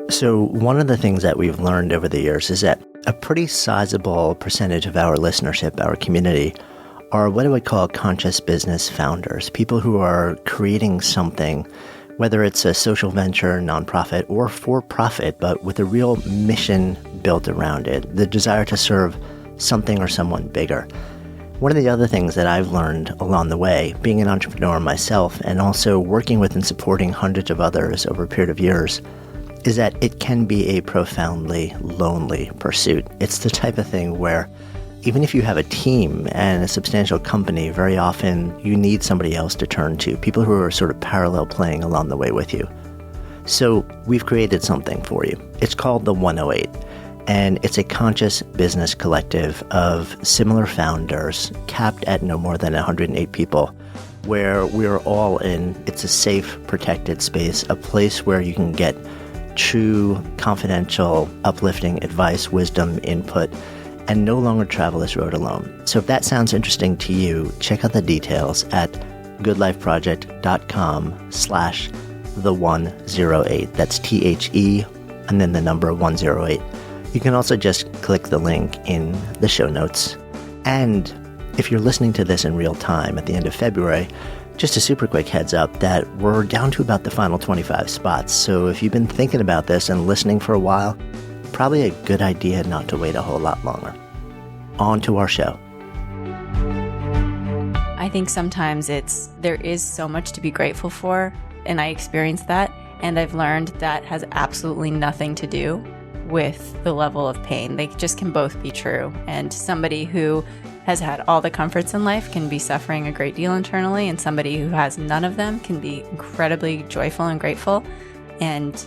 So one of the things that we've learned over the years is that a pretty sizable percentage of our listenership, our community, are what I would call conscious business founders, people who are creating something, whether it's a social venture, nonprofit, or for-profit, but with a real mission built around it, the desire to serve something or someone bigger. One of the other things that I've learned along the way, being an entrepreneur myself and also working with and supporting hundreds of others over a period of years, is that it can be a profoundly lonely pursuit. It's the type of thing where even if you have a team and a substantial company, very often you need somebody else to turn to, people who are sort of parallel playing along the way with you. So we've created something for you. It's called the 108, and it's a conscious business collective of similar founders capped at no more than 108 people, where we're all in. It's a safe, protected space, a place where you can get true, confidential, uplifting advice, wisdom, input, and no longer travel this road alone. So if that sounds interesting to you, check out the details at goodlifeproject.com/the108. That's THE and then the number 108. You can also just click the link in the show notes. And if you're listening to this in real time at the end of February, just a super quick heads up that we're down to about the final 25 spots. So if you've been thinking about this and listening for a while, probably a good idea not to wait a whole lot longer. On to our show. I think sometimes there is so much to be grateful for, and I experienced that, and I've learned that has absolutely nothing to do with the level of pain. They just can both be true, and somebody who has had all the comforts in life can be suffering a great deal internally, and somebody who has none of them can be incredibly joyful and grateful. And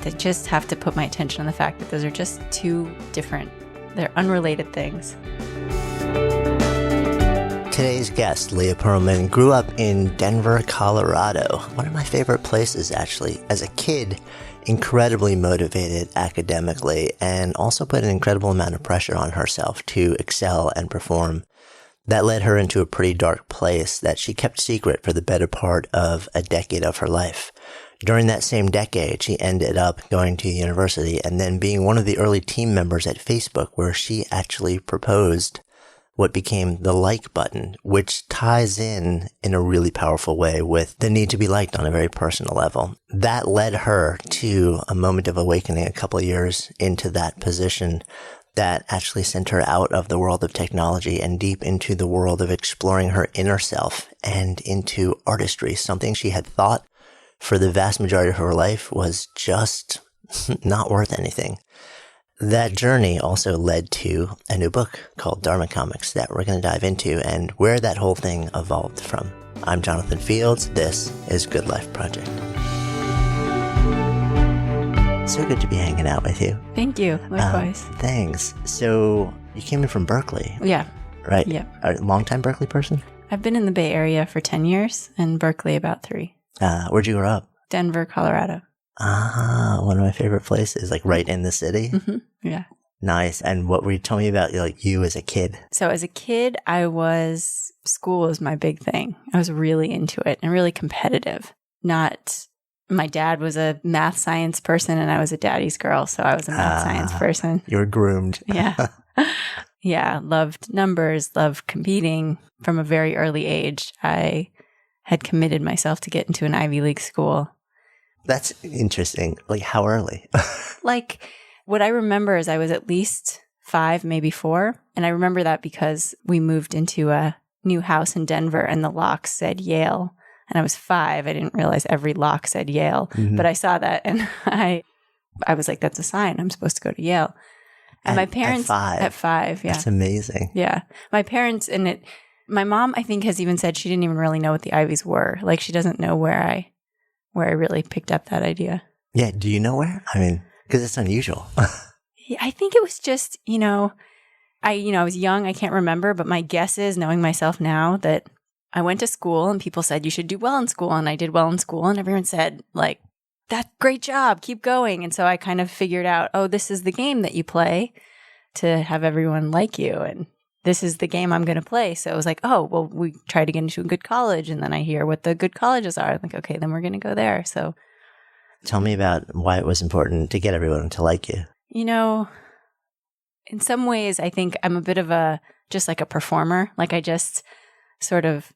I just have to put my attention on the fact that those are just two different, they're unrelated things. Today's guest, Leah Pearlman, grew up in Denver, Colorado. One of my favorite places, actually. As a kid, incredibly motivated academically and also put an incredible amount of pressure on herself to excel and perform. That led her into a pretty dark place that she kept secret for the better part of a decade of her life. During that same decade, she ended up going to university and then being one of the early team members at Facebook, where she actually proposed what became the like button, which ties in a really powerful way with the need to be liked on a very personal level. That led her to a moment of awakening a couple of years into that position that actually sent her out of the world of technology and deep into the world of exploring her inner self and into artistry, something she had thought for the vast majority of her life was just not worth anything. That journey also led to a new book called Dharma Comics that we're going to dive into and where that whole thing evolved from. I'm Jonathan Fields. This is Good Life Project. So good to be hanging out with you. Thank you. Likewise. Thanks. So you came in from Berkeley. Yeah. Right? Yeah. A long-time Berkeley person? I've been in the Bay Area for 10 years and Berkeley about 3. Where'd you grow up? Denver, Colorado. One of my favorite places, like right in the city. Mm-hmm. Yeah. Nice. And what were you telling me about like you as a kid? So as a kid, school was my big thing. I was really into it and really competitive. My dad was a math science person and I was a daddy's girl. So I was a math science person. You were groomed. Yeah. Yeah. Loved numbers, loved competing. From a very early age, I had committed myself to get into an Ivy League school. That's interesting. Like how early? Like what I remember is I was at least 5, maybe 4. And I remember that because we moved into a new house in Denver and the lock said Yale. And I was 5. I didn't realize every lock said Yale, but I saw that and I was like, that's a sign. I'm supposed to go to Yale. And my parents at 5, yeah. That's amazing. Yeah. My parents my mom, I think, has even said she didn't even really know what the Ivies were. Like she doesn't know where I really picked up that idea. Yeah. Do you know where? I mean, because it's unusual. Yeah, I think it was just, I was young. I can't remember, but my guess is, knowing myself now, that I went to school and people said you should do well in school. And I did well in school and everyone said, like, that's great job. Keep going. And so I kind of figured out, oh, this is the game that you play to have everyone like you. And this is the game I'm going to play. So it was like, oh, well, we try to get into a good college. And then I hear what the good colleges are. I'm like, okay, then we're going to go there. So Tell me about why it was important to get everyone to like you. You know, in some ways, I think I'm a bit of just like a performer. Like I just sort of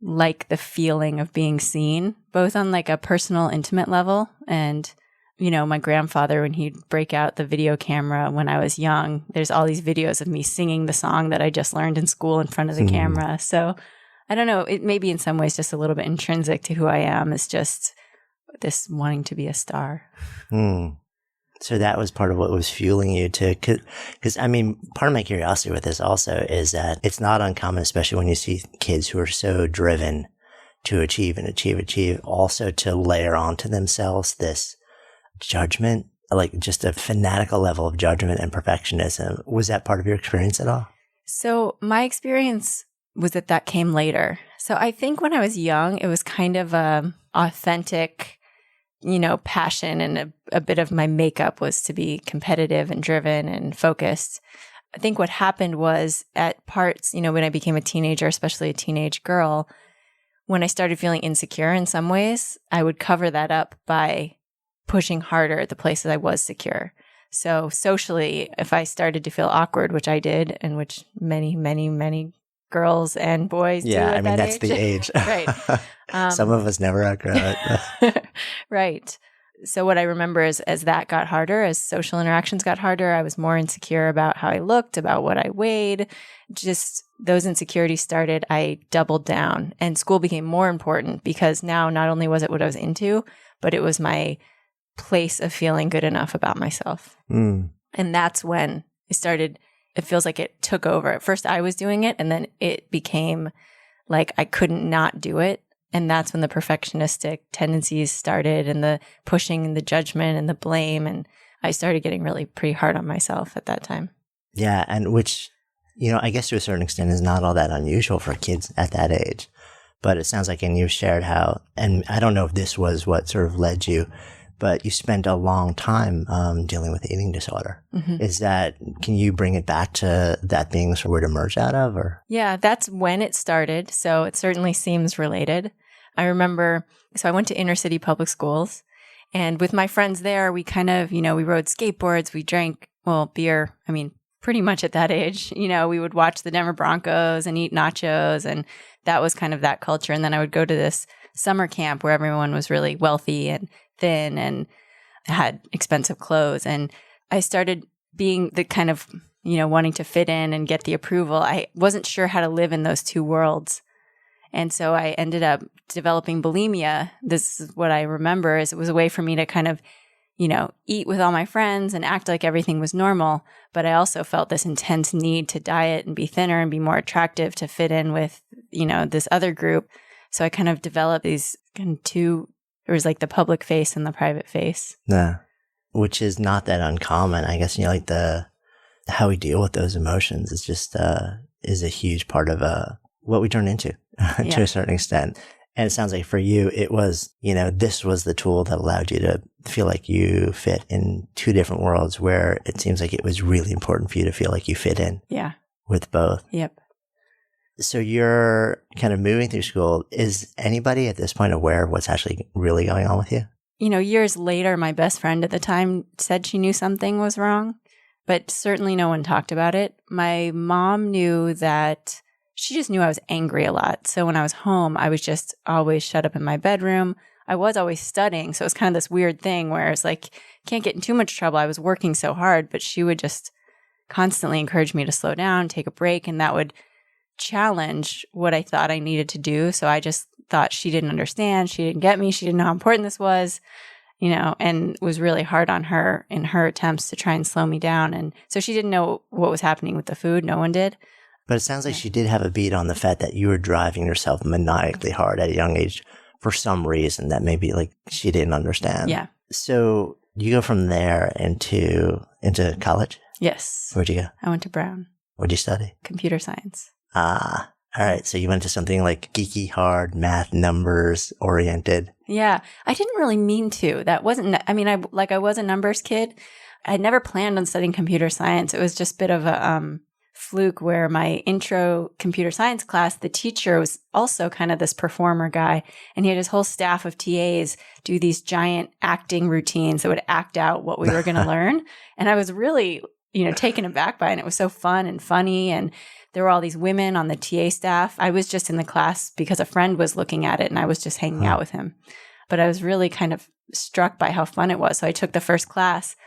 like the feeling of being seen, both on like a personal, intimate level. And, my grandfather, when he'd break out the video camera when I was young, there's all these videos of me singing the song that I just learned in school in front of the camera. So I don't know, it may be in some ways just a little bit intrinsic to who I am. It's just this wanting to be a star. So that was part of what was fueling you to, because part of my curiosity with this also is that it's not uncommon, especially when you see kids who are so driven to achieve and achieve, also to layer onto themselves this judgment, like just a fanatical level of judgment and perfectionism. Was that part of your experience at all? So my experience was that came later. So I think when I was young, it was kind of a authentic passion, and a bit of my makeup was to be competitive and driven and focused. I think what happened was at parts, when I became a teenager, especially a teenage girl, when I started feeling insecure in some ways, I would cover that up by pushing harder at the places I was secure. So socially, if I started to feel awkward, which I did, and which many, many, many girls and boys do at that that's age. the age. Right. Some of us never outgrow it. Right. So what I remember is as that got harder, as social interactions got harder, I was more insecure about how I looked, about what I weighed. Just those insecurities started, I doubled down. And school became more important because now not only was it what I was into, but it was my place of feeling good enough about myself. And that's when it feels like it took over. At first I was doing it, and then it became like I couldn't not do it. And that's when the perfectionistic tendencies started, and the pushing and the judgment and the blame. And I started getting really pretty hard on myself at that time. Yeah. And which, I guess to a certain extent is not all that unusual for kids at that age. But it sounds like, and you've shared how, and I don't know if this was what sort of led you, but you spent a long time dealing with eating disorder. Can you bring it back to that being sort of where it emerged out of? Or? Yeah, that's when it started. So it certainly seems related. I remember, so I went to inner city public schools, and with my friends there, we kind of, we rode skateboards, we drank, beer. Pretty much at that age, we would watch the Denver Broncos and eat nachos, and that was kind of that culture. And then I would go to this summer camp where everyone was really wealthy and thin and had expensive clothes. And I started being the kind of, wanting to fit in and get the approval. I wasn't sure how to live in those two worlds. And so I ended up developing bulimia. This is what I remember, is it was a way for me to kind of, eat with all my friends and act like everything was normal. But I also felt this intense need to diet and be thinner and be more attractive to fit in with, this other group. So I kind of developed these kind of two, there was like the public face and the private face. Yeah. Which is not that uncommon. I guess, like how we deal with those emotions is just, is a huge part of, what we turn into to a certain extent. And it sounds like for you, it was, this was the tool that allowed you to feel like you fit in two different worlds, where it seems like it was really important for you to feel like you fit in with both. Yep. So you're kind of moving through school. Is anybody at this point aware of what's actually really going on with you? Years later, my best friend at the time said she knew something was wrong, but certainly no one talked about it. My mom knew that. She just knew I was angry a lot. So when I was home, I was just always shut up in my bedroom. I was always studying. So it was kind of this weird thing where it's like, can't get in too much trouble. I was working so hard, but she would just constantly encourage me to slow down, take a break. And that would challenge what I thought I needed to do. So I just thought she didn't understand. She didn't get me. She didn't know how important this was, and was really hard on her in her attempts to try and slow me down. And so she didn't know what was happening with the food. No one did. But it sounds like she did have a beat on the fact that you were driving yourself maniacally hard at a young age for some reason that maybe like she didn't understand. Yeah. So you go from there into college? Yes. Where'd you go? I went to Brown. What'd you study? Computer science. Ah, all right. So you went to something like geeky, hard, math, numbers oriented. Yeah. I didn't really mean to. That wasn't, I was a numbers kid. I had never planned on studying computer science. It was just a bit of fluke where my intro computer science class, the teacher was also kind of this performer guy. And he had his whole staff of TAs do these giant acting routines that would act out what we were going to learn. And I was really, taken aback by it. And it was so fun and funny. And there were all these women on the TA staff. I was just in the class because a friend was looking at it and I was just hanging out with him. But I was really kind of struck by how fun it was. So I took the first class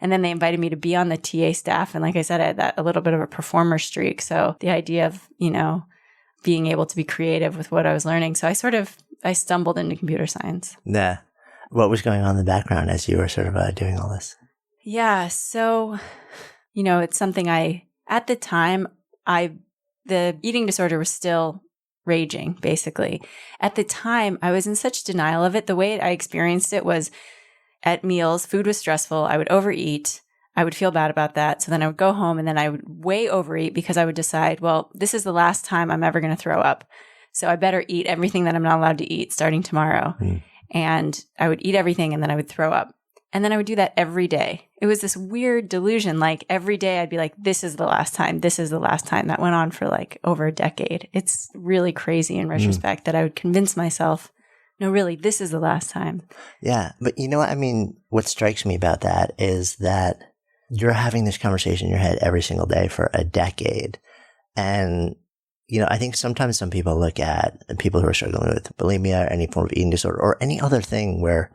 and then they invited me to be on the TA staff. And like I said, I had a little bit of a performer streak. So the idea of, being able to be creative with what I was learning. So I stumbled into computer science. Yeah. What was going on in the background as you were sort of doing all this? Yeah. So, it's something at the time, the eating disorder was still raging, basically. At the time, I was in such denial of it. The way I experienced it was at meals, food was stressful. I would overeat. I would feel bad about that. So then I would go home and then I would way overeat because I would decide, well, this is the last time I'm ever going to throw up. So I better eat everything that I'm not allowed to eat starting tomorrow. And I would eat everything and then I would throw up. And then I would do that every day. It was this weird delusion. Like every day I'd be like, this is the last time. This is the last time. That went on for like over a decade. It's really crazy in retrospect that I would convince myself, no, really, this is the last time. Yeah. But you know what? I mean, what strikes me about that is that you're having this conversation in your head every single day for a decade. And, I think sometimes some people look at people who are struggling with bulimia or any form of eating disorder or any other thing where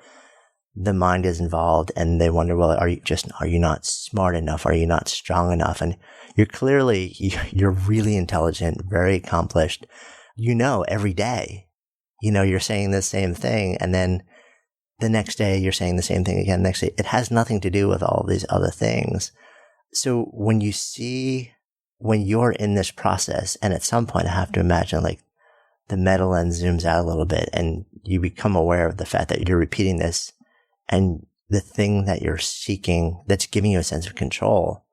the mind is involved and they wonder, well, are you not smart enough? Are you not strong enough? And you're really intelligent, very accomplished. Every day, you're saying the same thing. And then the next day you're saying the same thing again. Next day, it has nothing to do with all these other things. So when you're in this process, and at some point I have to imagine like the meta lens zooms out a little bit and you become aware of the fact that you're repeating this. And the thing that you're seeking that's giving you a sense of control,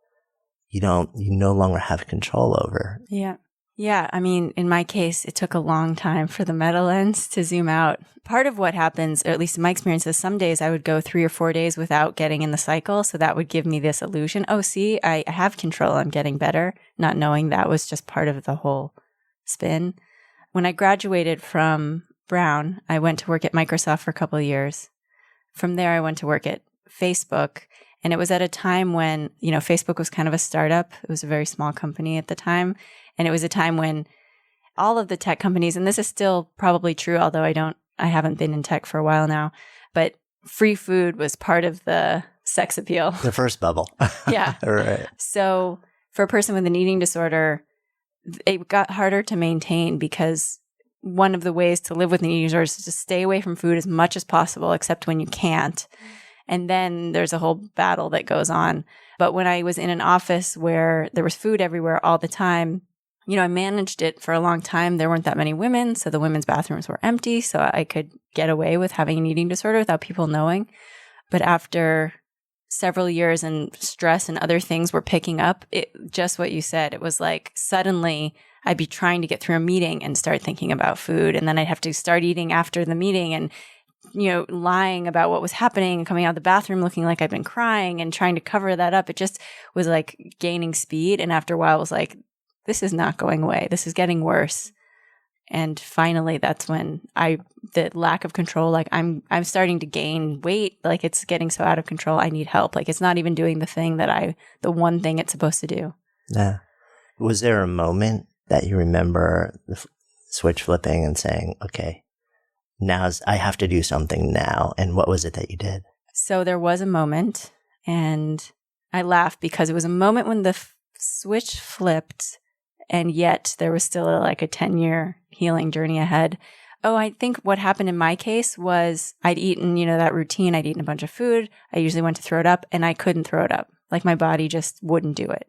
you no longer have control over. Yeah. Yeah. I mean, in my case, it took a long time for the meta lens to zoom out. Part of what happens, or at least in my experience, is some days I would go 3 or 4 days without getting in the cycle. So that would give me this illusion. Oh, see, I have control. I'm getting better. Not knowing that was just part of the whole spin. When I graduated from Brown, I went to work at Microsoft for a couple of years. From there, I went to work at Facebook, and it was at a time when, Facebook was kind of a startup. It was a very small company at the time, and it was a time when all of the tech companies, and this is still probably true, although I haven't been in tech for a while now, but free food was part of the sex appeal. The first bubble. Yeah. Right. So for a person with an eating disorder, it got harder to maintain because one of the ways to live with an eating disorder is to stay away from food as much as possible, except when you can't. And then there's a whole battle that goes on. But when I was in an office where there was food everywhere all the time, I managed it for a long time. There weren't that many women, so the women's bathrooms were empty, so I could get away with having an eating disorder without people knowing. But after several years and stress and other things were picking up, just what you said, it was like suddenly I'd be trying to get through a meeting and start thinking about food. And then I'd have to start eating after the meeting and, lying about what was happening and coming out of the bathroom looking like I'd been crying and trying to cover that up. It just was like gaining speed. And after a while, it was like, this is not going away. This is getting worse. And finally, that's when the lack of control, like I'm starting to gain weight. Like it's getting so out of control. I need help. Like it's not even doing the one thing it's supposed to do. Yeah. Was there a moment that you remember the switch flipping and saying, okay, I have to do something now? And what was it that you did? So there was a moment, and I laugh because it was a moment when the switch flipped, and yet there was still a 10-year healing journey ahead. Oh, I think what happened in my case was I'd eaten, that routine. I'd eaten a bunch of food. I usually went to throw it up, and I couldn't throw it up. Like my body just wouldn't do it.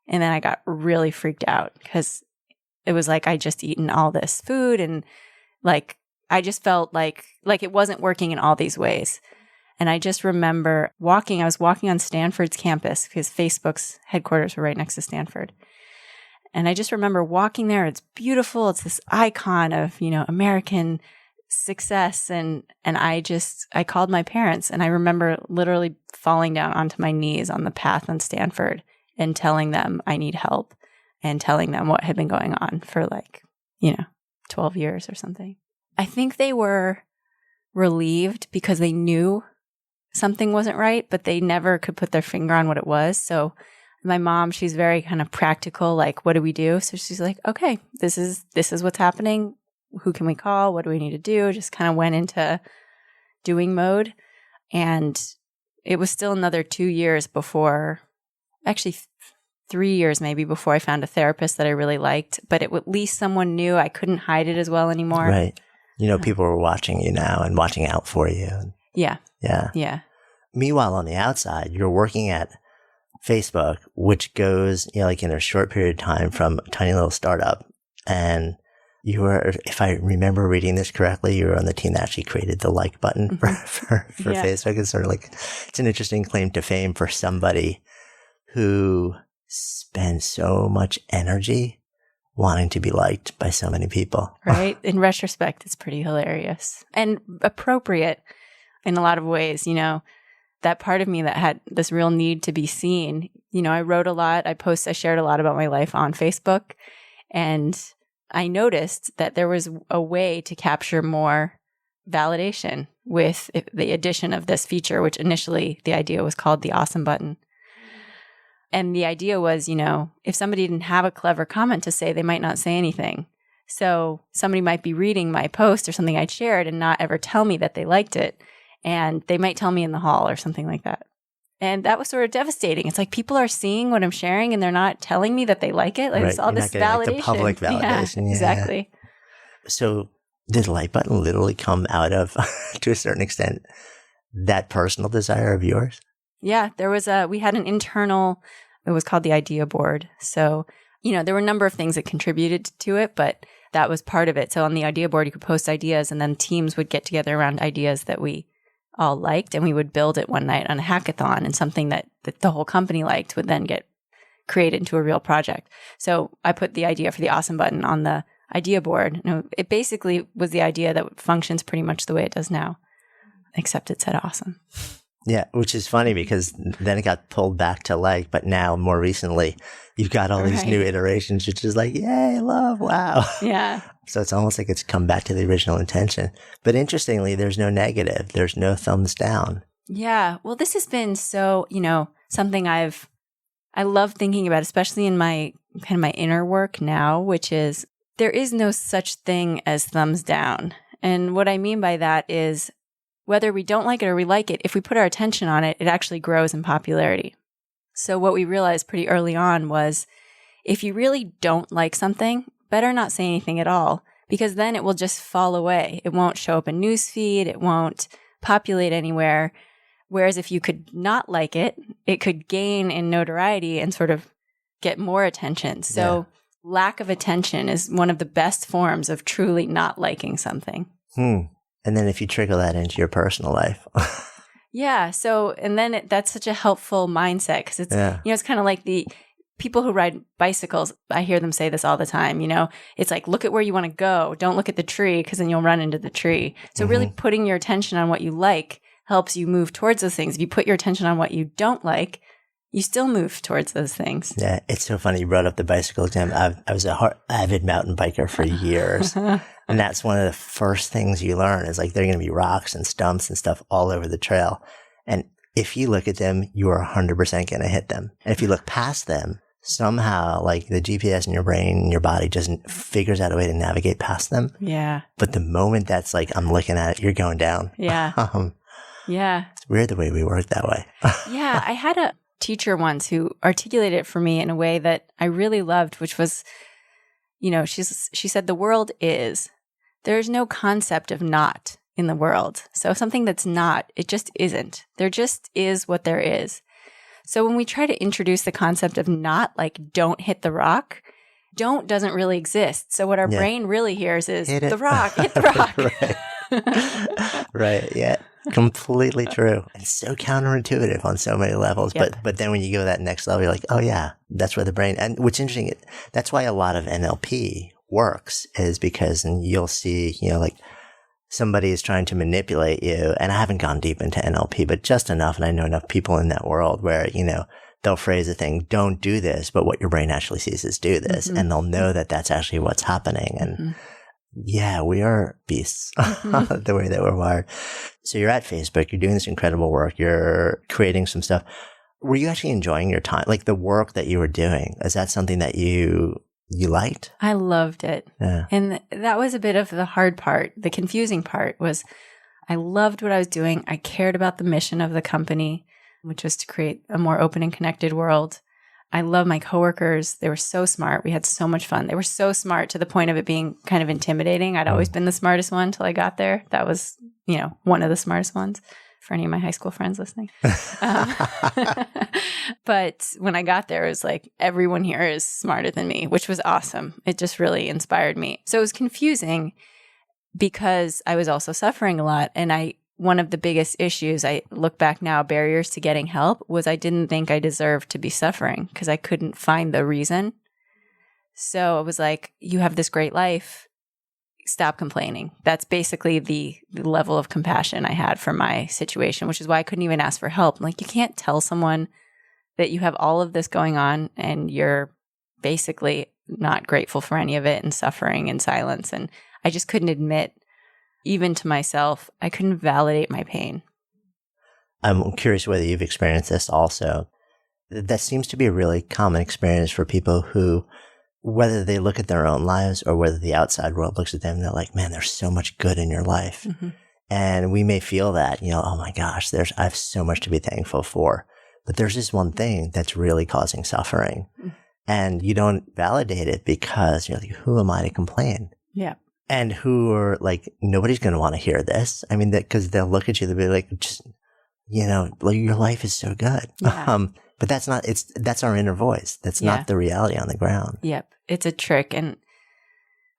And then I got really freaked out because it was like I just eaten all this food, and I just felt like it wasn't working in all these ways. And I just remember I was walking on Stanford's campus because Facebook's headquarters were right next to Stanford. And I just remember walking there. It's beautiful. It's this icon of, American success. And I called my parents, and I remember literally falling down onto my knees on the path on Stanford and telling them I need help. and telling them what had been going on for 12 years or something. I think they were relieved because they knew something wasn't right, but they never could put their finger on what it was. So my mom, she's very kind of practical, like, what do we do? So she's like, okay, this is what's happening. Who can we call? What do we need to do? Just kind of went into doing mode. And it was still another 2 years before, actually 3 years maybe, before I found a therapist that I really liked. But at least someone knew I couldn't hide it as well anymore. Right. People were watching you now and watching out for you. Yeah. Yeah. Yeah. Meanwhile, on the outside, you're working at Facebook, which goes, like in a short period of time from a tiny little startup. And you were, if I remember reading this correctly, you were on the team that actually created the like button for Facebook. It's sort of like, it's an interesting claim to fame for somebody who spends so much energy wanting to be liked by so many people. Right. In retrospect, it's pretty hilarious and appropriate in a lot of ways. That part of me that had this real need to be seen. I wrote a lot. I shared a lot about my life on Facebook. And I noticed that there was a way to capture more validation with the addition of this feature, which initially the idea was called the awesome button. And the idea was, if somebody didn't have a clever comment to say, they might not say anything. So somebody might be reading my post or something I'd shared and not ever tell me that they liked it. And they might tell me in the hall or something like that. And that was sort of devastating. It's like people are seeing what I'm sharing and they're not telling me that they like it. Like right. It's all You're this not getting, validation. Like, the public validation. Yeah, exactly. So did the like button literally come out of, to a certain extent, that personal desire of yours? Yeah, we had an internal, it was called the idea board. So, there were a number of things that contributed to it, but that was part of it. So on the idea board, you could post ideas and then teams would get together around ideas that we all liked, and we would build it one night on a hackathon, and something that the whole company liked would then get created into a real project. So I put the idea for the awesome button on the idea board. It basically was the idea that functions pretty much the way it does now, except it said awesome. Yeah, which is funny because then it got pulled back to like, but now more recently, you've got all these new iterations, which is like, yay, love, wow. Yeah. So it's almost like it's come back to the original intention. But interestingly, there's no negative. There's no thumbs down. Yeah. Well, this has been so, something I love thinking about, especially in my kind of my inner work now, which is there is no such thing as thumbs down. And what I mean by that is whether we don't like it or we like it, if we put our attention on it, it actually grows in popularity. So what we realized pretty early on was if you really don't like something, better not say anything at all, because then it will just fall away. It won't show up in newsfeed. It won't populate anywhere. Whereas if you could not like it, it could gain in notoriety and sort of get more attention. So lack of attention is one of the best forms of truly not liking something. And then if you trickle that into your personal life. Yeah. So, and then that's such a helpful mindset because it's, it's kind of like the people who ride bicycles. I hear them say this all the time, it's like, look at where you want to go. Don't look at the tree because then you'll run into the tree. So really putting your attention on what you like helps you move towards those things. If you put your attention on what you don't like, you still move towards those things. Yeah. It's so funny. You brought up the bicycle exam. I was an avid mountain biker for years. And that's one of the first things you learn is like, there are going to be rocks and stumps and stuff all over the trail. And if you look at them, you are 100% going to hit them. And if you look past them, somehow like the GPS in your brain and your body figures out a way to navigate past them. Yeah. But the moment that's like, I'm looking at it, you're going down. Yeah. Yeah. It's weird the way we work that way. Yeah. I had a teacher once who articulated it for me in a way that I really loved, which was, she said, the world is, there's no concept of not in the world. So something that's not, it just isn't. There just is what there is. So when we try to introduce the concept of not, like don't hit the rock, don't doesn't really exist. So what our brain really hears is hit the rock, hit the rock. Right. Yeah. Completely true. It's so counterintuitive on so many levels. Yep. But then when you go that next level, you're like, oh yeah, that's where the brain, and what's interesting, that's why a lot of NLP works is because, and you'll see, like somebody is trying to manipulate you. And I haven't gone deep into NLP, but just enough. And I know enough people in that world where, they'll phrase a thing, don't do this, but what your brain actually sees is do this. And they'll know that that's actually what's happening. And yeah, we are beasts the way that we're wired. So you're at Facebook, you're doing this incredible work, you're creating some stuff. Were you actually enjoying your time? Like the work that you were doing, is that something that you liked? I loved it. Yeah. And that was a bit of the hard part. The confusing part was I loved what I was doing. I cared about the mission of the company, which was to create a more open and connected world. I love my coworkers. They were so smart. We had so much fun. They were so smart to the point of it being kind of intimidating. I'd always been the smartest one till I got there. That was, one of the smartest ones for any of my high school friends listening. But when I got there, it was like everyone here is smarter than me, which was awesome. It just really inspired me. So it was confusing because I was also suffering a lot. And one of the biggest issues, I look back now, barriers to getting help, was I didn't think I deserved to be suffering because I couldn't find the reason. So it was like, you have this great life, stop complaining. That's basically the level of compassion I had for my situation, which is why I couldn't even ask for help. Like, you can't tell someone that you have all of this going on and you're basically not grateful for any of it and suffering in silence. And I just couldn't admit, even to myself, I couldn't validate my pain. I'm curious whether you've experienced this also. That seems to be a really common experience for people who, whether they look at their own lives or whether the outside world looks at them, they're like, man, there's so much good in your life. And we may feel that, oh my gosh, I have so much to be thankful for. But there's this one thing that's really causing suffering. And you don't validate it because you're like, who am I to complain? Yeah. And who are like, nobody's going to want to hear this. I mean, because they'll look at you, they'll be like, just, like your life is so good. Yeah. But that's our inner voice. That's not the reality on the ground. Yep. It's a trick. And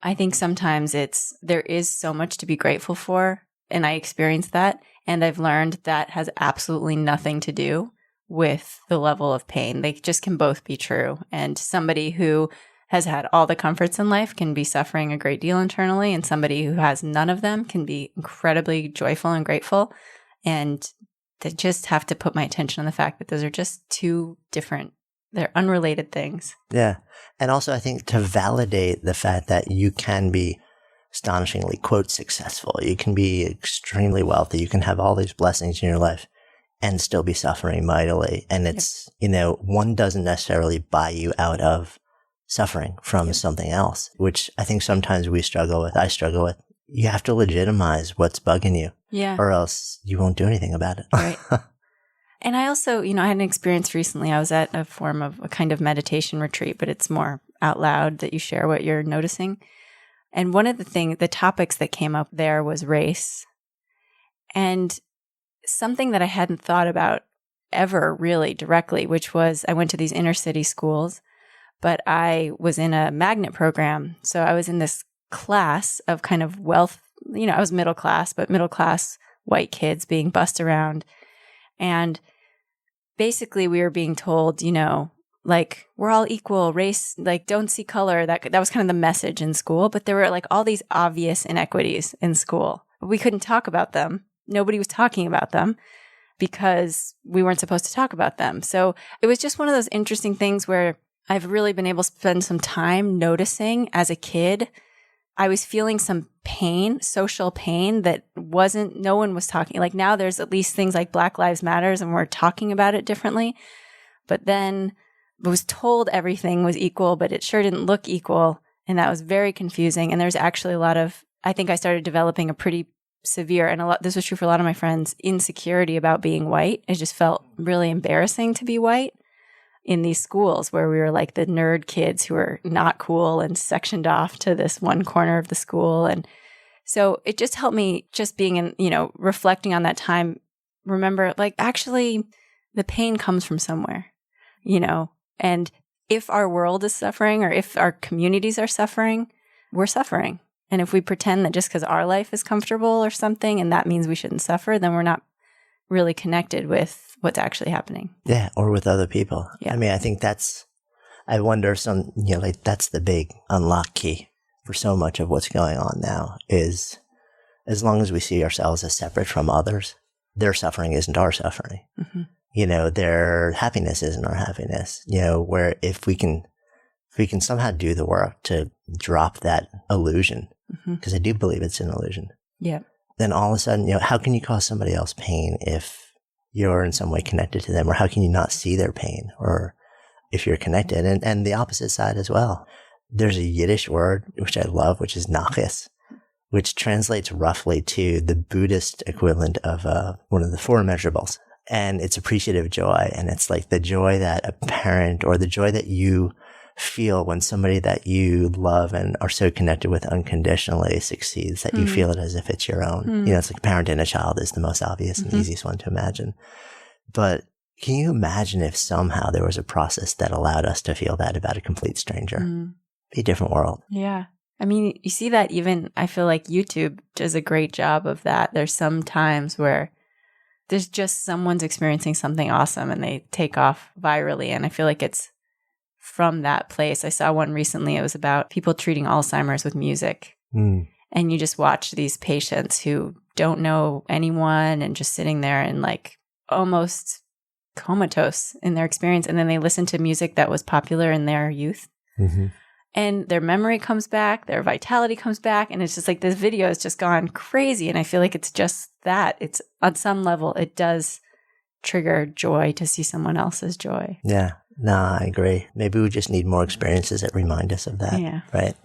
I think sometimes there is so much to be grateful for. And I experienced that. And I've learned that has absolutely nothing to do with the level of pain. They just can both be true. And somebody who has had all the comforts in life can be suffering a great deal internally, and somebody who has none of them can be incredibly joyful and grateful. And they just have to put my attention on the fact that those are just two different, they're unrelated things. Yeah. And also I think to validate the fact that you can be astonishingly, quote, successful, you can be extremely wealthy, you can have all these blessings in your life and still be suffering mightily. And it's, one doesn't necessarily buy you out of suffering from something else, which I think sometimes I struggle with. You have to legitimize what's bugging you. Yeah. Or else you won't do anything about it. Right. And I also, I had an experience recently. I was at a form of a kind of meditation retreat, but it's more out loud that you share what you're noticing. And one of the topics that came up there was race. And something that I hadn't thought about ever really directly, which was I went to these inner city schools, but I was in a magnet program. So I was in this class of kind of wealth, I was middle class, but middle class white kids being bussed around. And basically we were being told, like, we're all equal, race, like, don't see color. That was kind of the message in school. But there were like all these obvious inequities in school. We couldn't talk about them. Nobody was talking about them because we weren't supposed to talk about them. So it was just one of those interesting things where I've really been able to spend some time noticing as a kid, I was feeling some pain, social pain that no one was talking. Like now there's at least things like Black Lives Matters and we're talking about it differently. But then I was told everything was equal, but it sure didn't look equal. And that was very confusing. And there's actually I think I started developing a pretty severe, and this was true for a lot of my friends, insecurity about being white. It just felt really embarrassing to be white in these schools where we were like the nerd kids who were not cool and sectioned off to this one corner of the school. And so it just helped me just being in, reflecting on that time, remember like actually the pain comes from somewhere, and if our world is suffering or if our communities are suffering, we're suffering. And if we pretend that just because our life is comfortable or something and that means we shouldn't suffer, then we're not really connected with what's actually happening. Yeah, or with other people. Yeah. I mean, I think I wonder that's the big unlock key for so much of what's going on now is as long as we see ourselves as separate from others, their suffering isn't our suffering. their happiness isn't our happiness, where if we can somehow do the work to drop that illusion, because I do believe it's an illusion. Yeah. Then all of a sudden, how can you cause somebody else pain if you're in some way connected to them? Or how can you not see their pain? Or if you're connected, and the opposite side as well. There's a Yiddish word, which I love, which is nachis, which translates roughly to the Buddhist equivalent of one of the four immeasurables. And it's appreciative joy. And it's like the joy that a parent, or the joy that you feel when somebody that you love and are so connected with unconditionally succeeds, that you feel it as if it's your own. It's like parenting a child is the most obvious and easiest one to imagine. But can you imagine if somehow there was a process that allowed us to feel that about a complete stranger? Be a different world. Yeah. I mean, you see that even, I feel like YouTube does a great job of that. There's some times where there's just someone's experiencing something awesome and they take off virally. And I feel like it's from that place. I saw one recently. It was about people treating Alzheimer's with music. And you just watch these patients who don't know anyone and just sitting there and like almost comatose in their experience. And then they listen to music that was popular in their youth. And their memory comes back, their vitality comes back. And it's just like this video has just gone crazy. And I feel like it's just that. It's on some level, it does trigger joy to see someone else's joy. Yeah. No, I agree. Maybe we just need more experiences that remind us of that. Yeah. Right?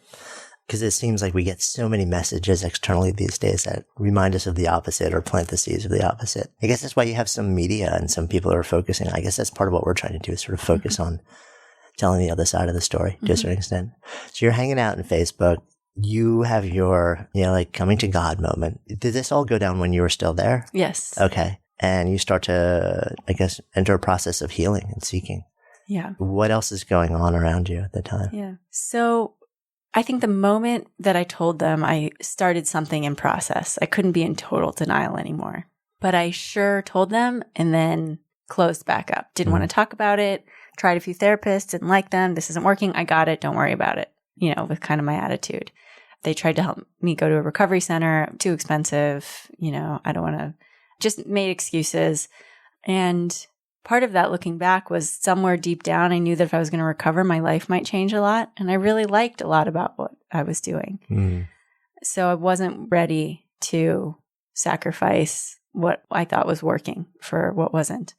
Because it seems like we get so many messages externally these days that remind us of the opposite or plant the seeds of the opposite. I guess that's why you have some media and some people are focusing. I guess that's part of what we're trying to do, is sort of focus on telling the other side of the story to a certain extent. So you're hanging out on Facebook. You have your, like coming to God moment. Did this all go down when you were still there? Yes. Okay. And you start to, I guess, enter a process of healing and seeking. Yeah. What else is going on around you at the time? Yeah. So I think the moment that I told them, I started something in process. I couldn't be in total denial anymore. But I sure told them and then closed back up. Didn't want to talk about it. Tried a few therapists, didn't like them. This isn't working. I got it. Don't worry about it. With kind of my attitude. They tried to help me go to a recovery center. Too expensive. I don't want to. Just made excuses. And part of that, looking back, was somewhere deep down, I knew that if I was going to recover, my life might change a lot. And I really liked a lot about what I was doing. So I wasn't ready to sacrifice what I thought was working for what wasn't.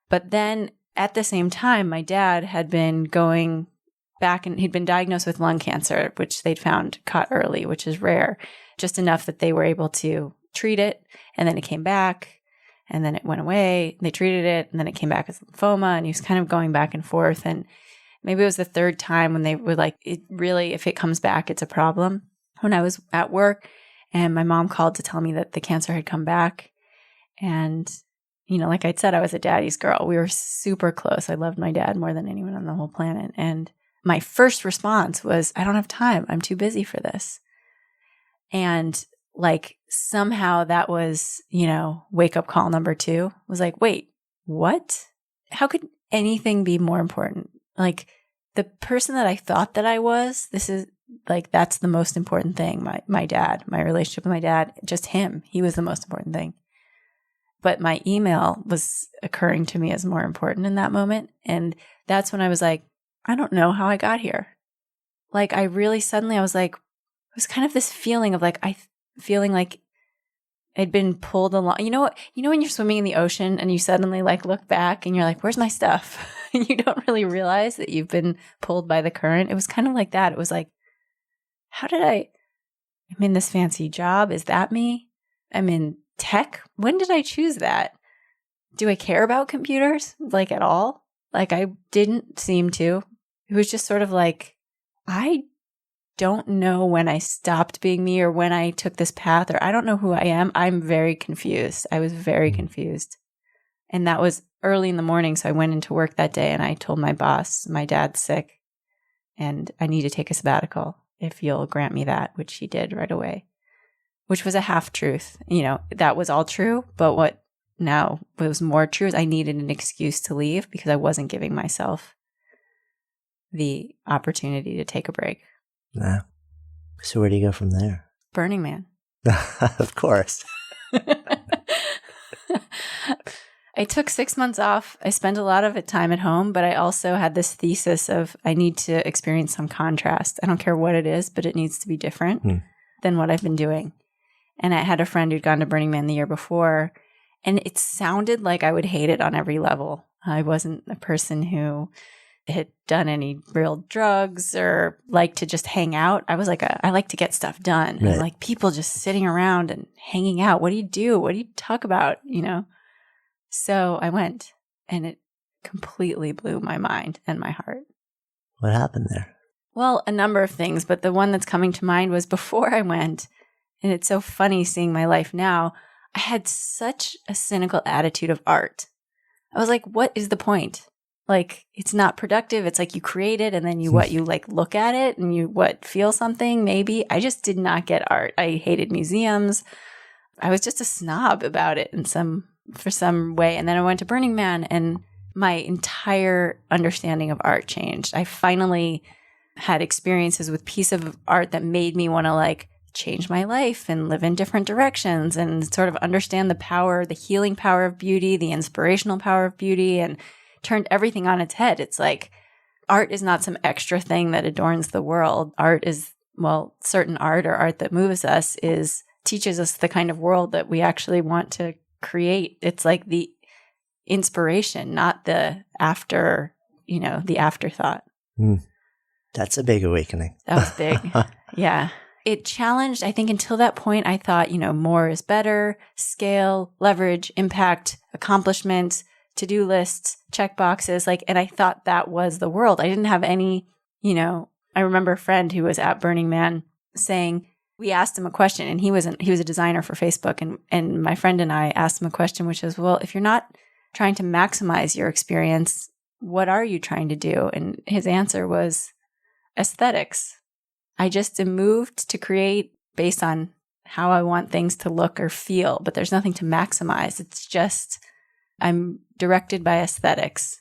But then at the same time, my dad had been going back and he'd been diagnosed with lung cancer, which they'd found caught early, which is rare, just enough that they were able to treat it. And then it came back and then it went away. They treated it and then it came back as lymphoma, and he was kind of going back and forth. And maybe it was the third time when they were like, it really, if it comes back, it's a problem. When I was at work and my mom called to tell me that the cancer had come back. And like I'd said, I was a daddy's girl. We were super close. I loved my dad more than anyone on the whole planet. And my first response was, I don't have time. I'm too busy for this. And like somehow that was, wake up call number 2 was like, wait, what? How could anything be more important? Like the person that I thought that I was, this is like, that's the most important thing. My dad, my relationship with my dad, just him. He was the most important thing. But my email was occurring to me as more important in that moment. And that's when I was like, I don't know how I got here. Like I really suddenly, I was like, it was kind of this feeling of like, feeling like I'd been pulled along. You know when you're swimming in the ocean and you suddenly like look back and you're like, where's my stuff? And you don't really realize that you've been pulled by the current. It was kind of like that. It was like, I'm in this fancy job. Is that me? I'm in tech. When did I choose that? Do I care about computers like at all? Like I didn't seem to. It was just sort of like, I don't know when I stopped being me or when I took this path, or I don't know who I am. I'm very confused. I was very confused. And that was early in the morning. So I went into work that day and I told my boss, my dad's sick and I need to take a sabbatical if you'll grant me that, which he did right away, which was a half truth. That was all true. But what was more true is I needed an excuse to leave because I wasn't giving myself the opportunity to take a break. Yeah. So where do you go from there? Burning Man. Of course. I took 6 months off. I spent a lot of time at home, but I also had this thesis of I need to experience some contrast. I don't care what it is, but it needs to be different than what I've been doing. And I had a friend who'd gone to Burning Man the year before, and it sounded like I would hate it on every level. I wasn't a person who had done any real drugs or liked to just hang out. I was like, I like to get stuff done. Right. And like people just sitting around and hanging out. What do you do? What do you talk about? You know? So I went, and it completely blew my mind and my heart. What happened there? Well, a number of things, but the one that's coming to mind was before I went, and it's so funny seeing my life now, I had such a cynical attitude of art. I was like, what is the point? Like, it's not productive. It's like you create it and then you like look at it and you feel something maybe. I just did not get art. I hated museums. I was just a snob about it for some way. And then I went to Burning Man and my entire understanding of art changed. I finally had experiences with pieces of art that made me want to like change my life and live in different directions and sort of understand the power, the healing power of beauty, the inspirational power of beauty, and turned everything on its head. It's like art is not some extra thing that adorns the world. Art is, well, certain art or art that moves us teaches us the kind of world that we actually want to create. It's like the inspiration, not the the afterthought. That's a big awakening. That was big. Yeah. It challenged, I think until that point, I thought, more is better, scale, leverage, impact, accomplishment, to-do lists, check boxes, and I thought that was the world. I didn't have any, I remember a friend who was at Burning Man saying, we asked him a question, and he was a designer for Facebook, and my friend and I asked him a question, which is, well, if you're not trying to maximize your experience, what are you trying to do? And his answer was aesthetics. I just am moved to create based on how I want things to look or feel, but there's nothing to maximize. It's just I'm directed by aesthetics.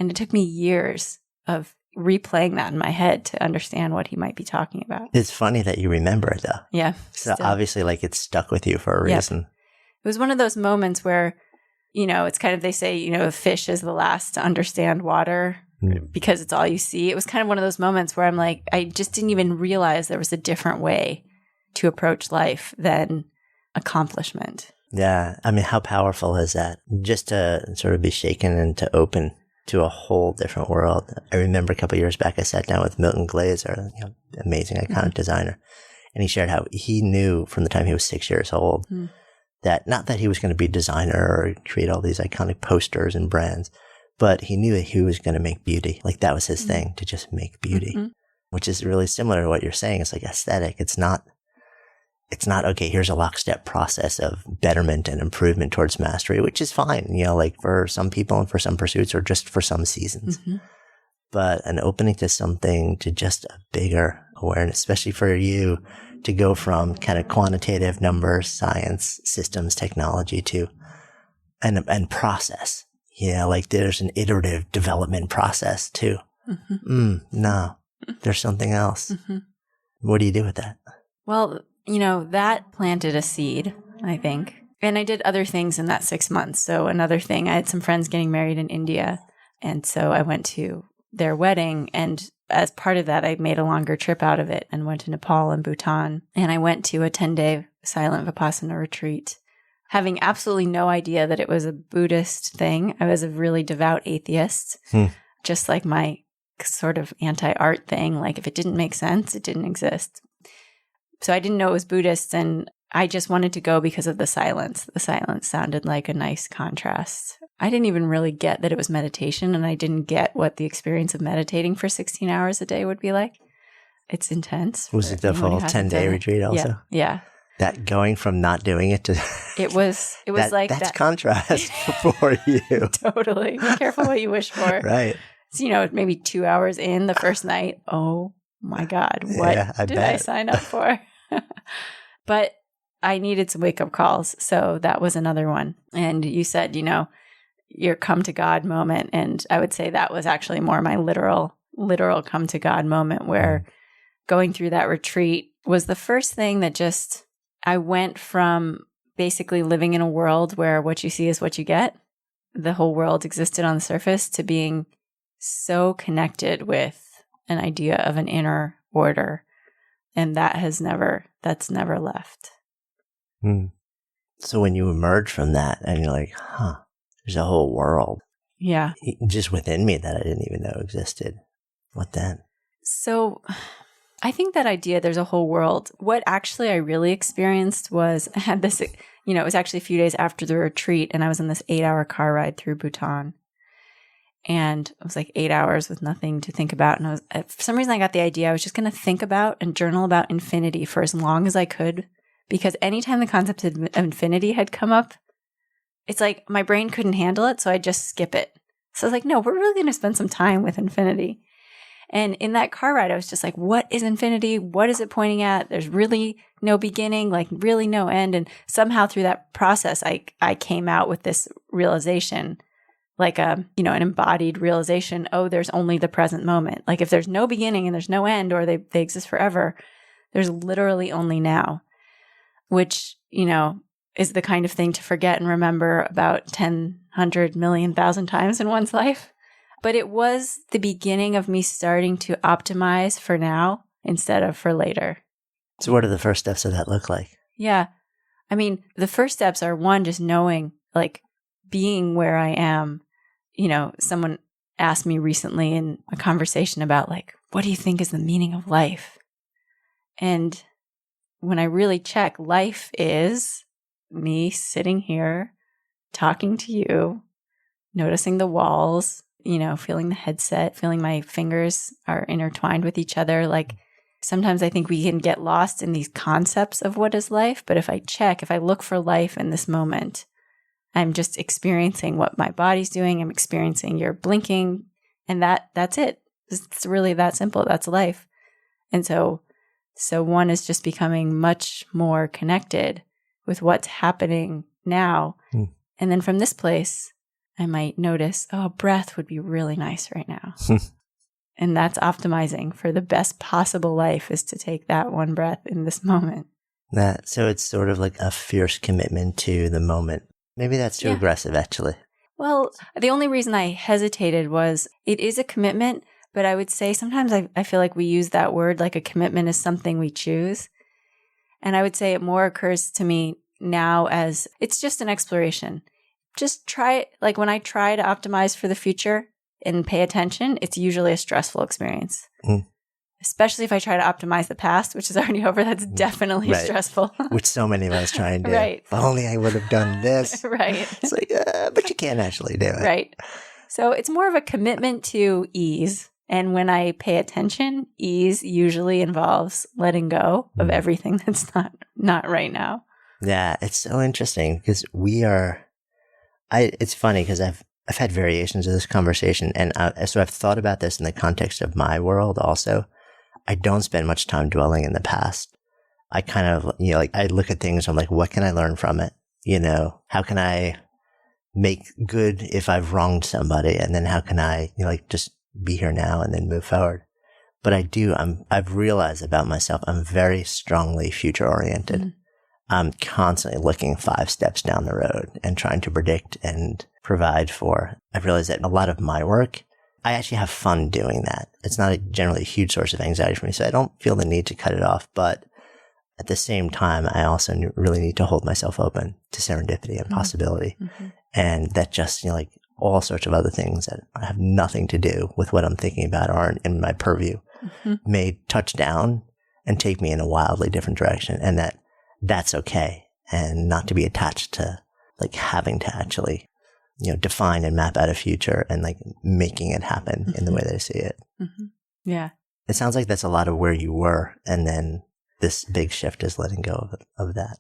And it took me years of replaying that in my head to understand what he might be talking about. It's funny that you remember it though. Yeah. So obviously it's stuck with you for a reason. Yep. It was one of those moments where, it's kind of, they say, a fish is the last to understand water because it's all you see. It was kind of one of those moments where I'm like, I just didn't even realize there was a different way to approach life than accomplishment. Yeah. I mean, how powerful is that? Just to sort of be shaken and to open to a whole different world. I remember a couple of years back, I sat down with Milton Glaser, amazing, iconic designer. And he shared how he knew from the time he was 6 years old that not that he was going to be a designer or create all these iconic posters and brands, but he knew that he was going to make beauty. Like that was his thing, to just make beauty, which is really similar to what you're saying. It's like aesthetic. It's not, okay, here's a lockstep process of betterment and improvement towards mastery, which is fine, for some people and for some pursuits or just for some seasons. But an opening to something, to just a bigger awareness, especially for you to go from kind of quantitative numbers, science, systems, technology to, and process, there's an iterative development process too. No, there's something else. What do you do with that? Well, that planted a seed, I think. And I did other things in that 6 months. So another thing, I had some friends getting married in India. And so I went to their wedding. And as part of that, I made a longer trip out of it and went to Nepal and Bhutan. And I went to a 10-day silent Vipassana retreat, having absolutely no idea that it was a Buddhist thing. I was a really devout atheist, just like my sort of anti-art thing. Like if it didn't make sense, it didn't exist. So I didn't know it was Buddhist, and I just wanted to go because of the silence. The silence sounded like a nice contrast. I didn't even really get that it was meditation, and I didn't get what the experience of meditating for 16 hours a day would be like. It's intense. Was it the full 10-day retreat also? Yeah. That going from not doing it to it was like that's contrast for you. Totally. Be careful what you wish for. Right. So, maybe 2 hours in the first night. Oh my God, what did I sign up for? But I needed some wake up calls. So that was another one. And you said, your come to God moment. And I would say that was actually more my literal come to God moment, where going through that retreat was the first thing that I went from basically living in a world where what you see is what you get. the whole world existed on the surface to being so connected with an idea of an inner order. And that's never left. So when you emerge from that and you're like, there's a whole world. Yeah. Just within me that I didn't even know existed. What then? So I think that idea, there's a whole world. What actually I really experienced was I had this, it was actually a few days after the retreat, and I was in this 8-hour car ride through Bhutan. And it was like 8 hours with nothing to think about. And for some reason, I got the idea I was just going to think about and journal about infinity for as long as I could. Because anytime the concept of infinity had come up, it's like my brain couldn't handle it, so I'd just skip it. So I was like, no, we're really going to spend some time with infinity. And in that car ride, I was just like, what is infinity? What is it pointing at? There's really no beginning, like really no end. And somehow through that process, I came out with this realization, like an embodied realization. Oh, there's only the present moment. Like if there's no beginning and there's no end, or they exist forever, there's literally only now, which, is the kind of thing to forget and remember about 10, 100, million, 1,000 times in one's life. But it was the beginning of me starting to optimize for now instead of for later. So what do the first steps of that look like? Yeah. I mean, the first steps are, one, just knowing, like being where I am. Someone asked me recently in a conversation about like, what do you think is the meaning of life? And when I really check, life is me sitting here talking to you, noticing the walls, feeling the headset, feeling my fingers are intertwined with each other. Like sometimes I think we can get lost in these concepts of what is life. But if I look for life in this moment, I'm just experiencing what my body's doing. I'm experiencing your blinking, and that's it. It's really that simple. That's life. And so one is just becoming much more connected with what's happening now. And then from this place, I might notice, breath would be really nice right now. And that's optimizing for the best possible life, is to take that one breath in this moment. So it's sort of like a fierce commitment to the moment. Maybe that's too aggressive, actually. Well, the only reason I hesitated was it is a commitment, but I would say sometimes I feel like we use that word like a commitment is something we choose. And I would say it more occurs to me now as it's just an exploration. Just try it. Like when I try to optimize for the future and pay attention, it's usually a stressful experience. Especially if I try to optimize the past, which is already over. That's definitely stressful. Which so many of us try and do. Right. If only I would have done this. Right. It's like, but you can't actually do it. Right. So it's more of a commitment to ease. And when I pay attention, ease usually involves letting go of everything that's not right now. Yeah, it's so interesting because it's funny because I've had variations of this conversation, and so I've thought about this in the context of my world also. I don't spend much time dwelling in the past. I kind of, I look at things, I'm like, what can I learn from it? How can I make good if I've wronged somebody? And then how can I, just be here now and then move forward? But I've realized about myself, I'm very strongly future oriented. I'm constantly looking 5 steps down the road and trying to predict and provide for. I've realized that a lot of my work, I actually have fun doing that. It's not generally a huge source of anxiety for me, so I don't feel the need to cut it off. But at the same time, I also really need to hold myself open to serendipity and possibility. And that just, all sorts of other things that have nothing to do with what I'm thinking about aren't in my purview may touch down and take me in a wildly different direction. And that's okay. And not to be attached to having to actually, define and map out a future and making it happen in the way that I see it. Yeah. It sounds like that's a lot of where you were. And then this big shift is letting go of that.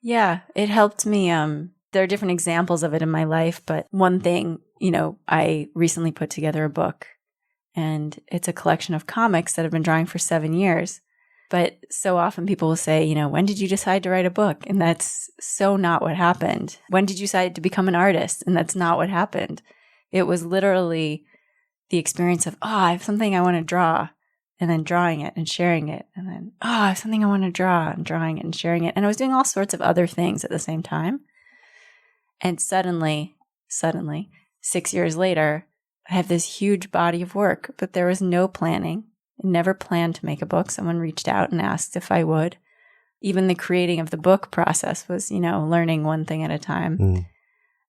Yeah. It helped me. There are different examples of it in my life, but one thing, I recently put together a book, and it's a collection of comics that I've been drawing for 7 years. But so often people will say, when did you decide to write a book? And that's so not what happened. When did you decide to become an artist? And that's not what happened. It was literally the experience of, I have something I want to draw, and then drawing it and sharing it. And then, I have something I want to draw, and drawing it and sharing it. And I was doing all sorts of other things at the same time. And suddenly suddenly. 6 years later, I have this huge body of work, but there was no planning. I never planned to make a book. Someone reached out and asked if I would. Even the creating of the book process was, learning one thing at a time.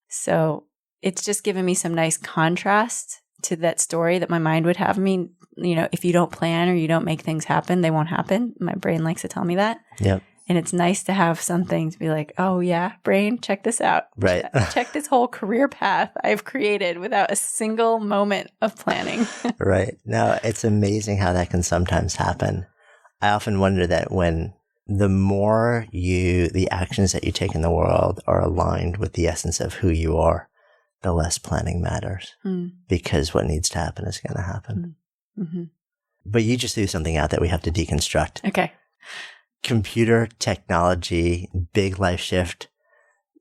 So it's just given me some nice contrast to that story that my mind would have me. If you don't plan or you don't make things happen, they won't happen. My brain likes to tell me that. Yep. And it's nice to have something to be like, oh yeah, brain, check this out. Right. Check this whole career path I've created without a single moment of planning. Right. Now, it's amazing how that can sometimes happen. I often wonder that when the more the actions that you take in the world are aligned with the essence of who you are, the less planning matters because what needs to happen is going to happen. Mm-hmm. But you just threw something out that we have to deconstruct. Okay. Computer technology, big life shift,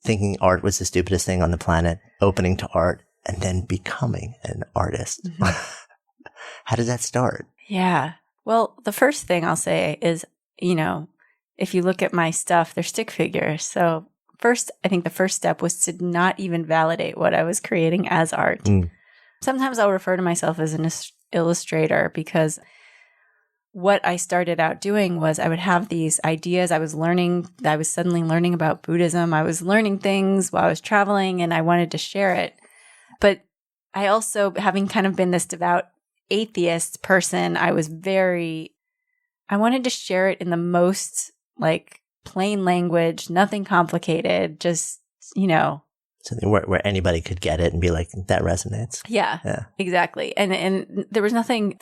thinking art was the stupidest thing on the planet, opening to art, and then becoming an artist. Mm-hmm. How did that start? Yeah. Well, the first thing I'll say is, if you look at my stuff, they're stick figures. So first, I think the first step was to not even validate what I was creating as art. Sometimes I'll refer to myself as an illustrator because what I started out doing was I would have these ideas. I was suddenly learning about Buddhism. I was learning things while I was traveling and I wanted to share it. But I also, having kind of been this devout atheist person, I wanted to share it in the most plain language, nothing complicated, just, something where anybody could get it and be like, that resonates. Yeah. Exactly. And there was nothing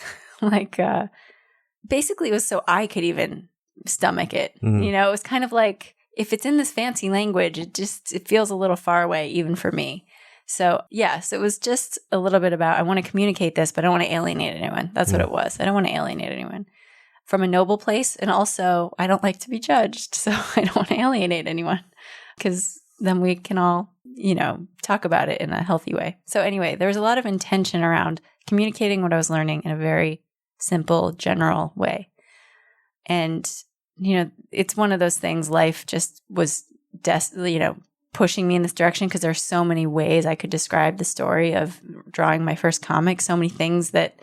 basically it was so I could even stomach it. Mm-hmm. It was kind of like, if it's in this fancy language, it feels a little far away even for me. So yes, it was just a little bit about, I want to communicate this, but I don't want to alienate anyone. That's what it was. I don't want to alienate anyone from a noble place. And also I don't like to be judged. So I don't want to alienate anyone because then we can all, talk about it in a healthy way. So anyway, there was a lot of intention around communicating what I was learning in a very simple, general way. And, it's one of those things, life just was, pushing me in this direction because there's so many ways I could describe the story of drawing my first comic, so many things that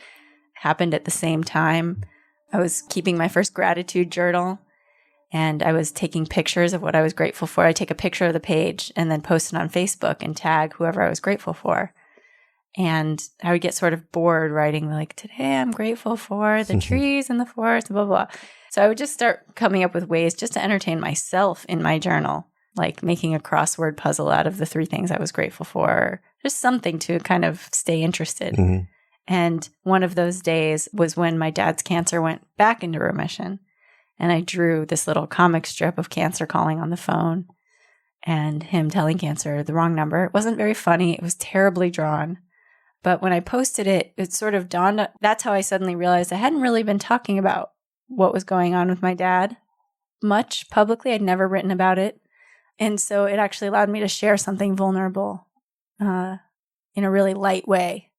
happened at the same time. I was keeping my first gratitude journal and I was taking pictures of what I was grateful for. I take a picture of the page and then post it on Facebook and tag whoever I was grateful for. And I would get sort of bored writing today I'm grateful for the trees in the forest, blah, blah, blah. So I would just start coming up with ways just to entertain myself in my journal, like making a crossword puzzle out of the 3 things I was grateful for, just something to kind of stay interested. Mm-hmm. And one of those days was when my dad's cancer went back into remission. And I drew this little comic strip of cancer calling on the phone and him telling cancer the wrong number. It wasn't very funny. It was terribly drawn. But when I posted it, it sort of dawned. That's how I suddenly realized I hadn't really been talking about what was going on with my dad much publicly. I'd never written about it. And so it actually allowed me to share something vulnerable in a really light way.